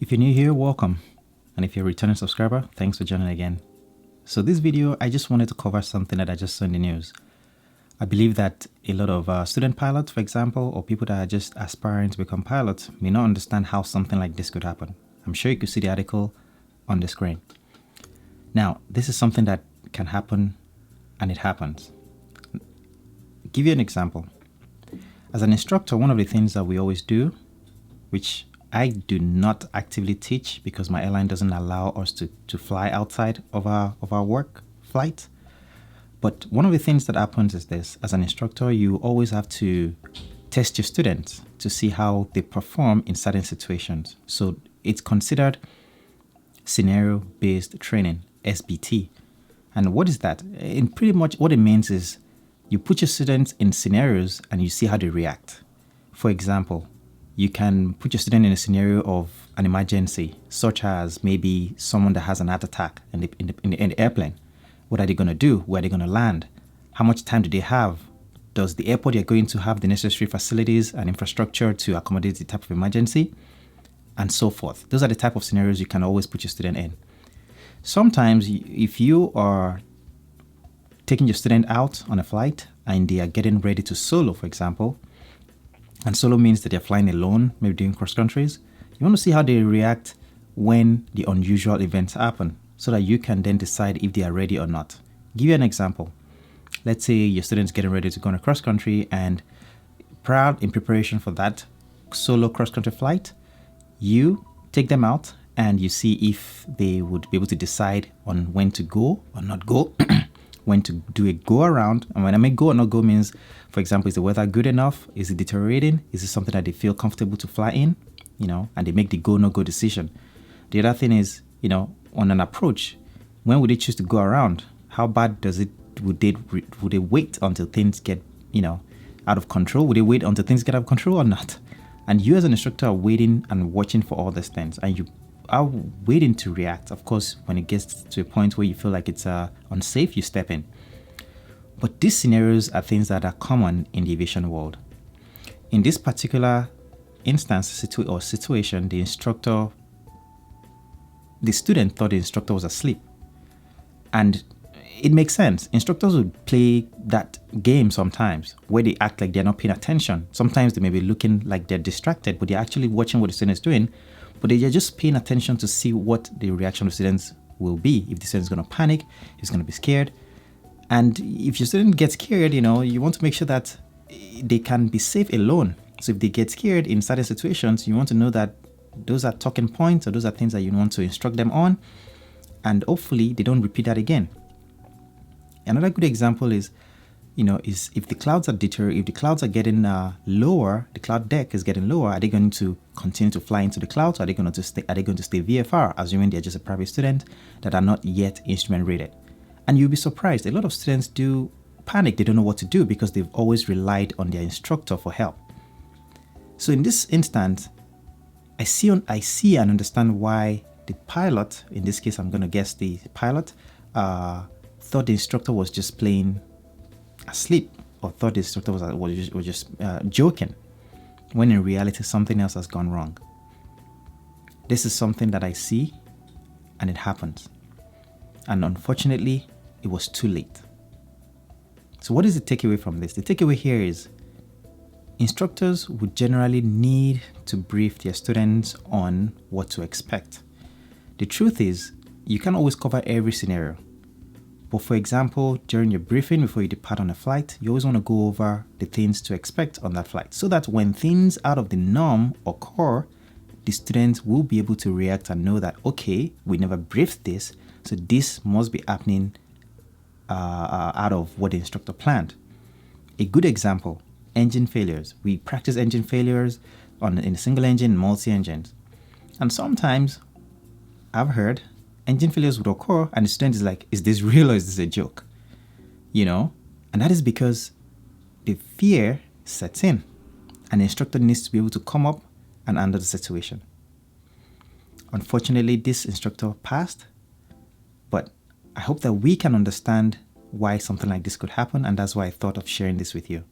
If you're new here, welcome. And if you're a returning subscriber, thanks for joining again. So this video, I just wanted to cover something that I just saw in the news. I believe that a lot of student pilots, for example, or people that are just aspiring to become pilots may not understand how something like this could happen. I'm sure you could see the article on the screen. Now, this is something that can happen, and it happens. I'll give you an example. As an instructor, one of the things that we always do, which I do not actively teach because my airline doesn't allow us to fly outside of our work flight. But one of the things that happens is this: as an instructor, you always have to test your students to see how they perform in certain situations. So it's considered scenario-based training, SBT. And what is that? In pretty much what it means is you put your students in scenarios and you see how they react. For example, you can put your student in a scenario of an emergency, such as maybe someone that has an heart attack in the airplane. What are they going to do? Where are they going to land? How much time do they have? Does the airport you're going to have the necessary facilities and infrastructure to accommodate the type of emergency? And so forth. Those are the type of scenarios you can always put your student in. Sometimes if you are taking your student out on a flight and they are getting ready to solo, for example, and solo means that they're flying alone, maybe doing cross countries, you want to see how they react when the unusual events happen so that you can then decide if they are ready or not. Give you an example. Let's say your student's getting ready to go on a cross country, and in preparation for that solo cross country flight, you take them out and you see if they would be able to decide on when to go or not go, when to do a go around. And when I mean go or not go means, for example, is the weather good enough? Is it deteriorating? Is it something that they feel comfortable to fly in? And they make the go, no go decision. The other thing is, on an approach, when would they choose to go around? How bad would they wait until things get, out of control? Would they wait until things get out of control or not? And you as an instructor are waiting and watching for all these things, and you are waiting to react. Of course, when it gets to a point where you feel like it's unsafe, you step in. But these scenarios are things that are common in the aviation world. In this particular instance situation, the student thought the instructor was asleep. And it makes sense. Instructors would play that game sometimes where they act like they're not paying attention. Sometimes they may be looking like they're distracted, but they're actually watching what the student is doing. But they're just paying attention to see what the reaction of students will be. If the student is going to panic, he's going to be scared. And if your student gets scared, you want to make sure that they can be safe alone. So if they get scared in certain situations, you want to know that those are talking points, or those are things that you want to instruct them on. And hopefully they don't repeat that again. Another good example is if the clouds are getting lower, the cloud deck is getting lower, are they going to continue to fly into the clouds? Or are they going to stay VFR, assuming they're just a private student that are not yet instrument rated? And you'll be surprised, a lot of students do panic. They don't know what to do because they've always relied on their instructor for help. So in this instance, I see and understand why the pilot, in this case I'm going to guess the pilot, thought the instructor was just playing asleep, or thought the instructor was just joking, when in reality something else has gone wrong. This is something that I see, and it happens. And unfortunately, it was too late. So what is the takeaway from this? The takeaway here is instructors would generally need to brief their students on what to expect. The truth is, you can't always cover every scenario. But for example, during your briefing before you depart on a flight, you always want to go over the things to expect on that flight, so that when things out of the norm occur, the students will be able to react and know that, okay, we never briefed this, so this must be happening out of what the instructor planned. A good example, engine failures. We practice engine failures in a single engine, multi-engines. And sometimes I've heard engine failures would occur and the student is like, is this real or is this a joke? And that is because the fear sets in, and the instructor needs to be able to come up and handle the situation. Unfortunately, this instructor passed, but I hope that we can understand why something like this could happen, and that's why I thought of sharing this with you.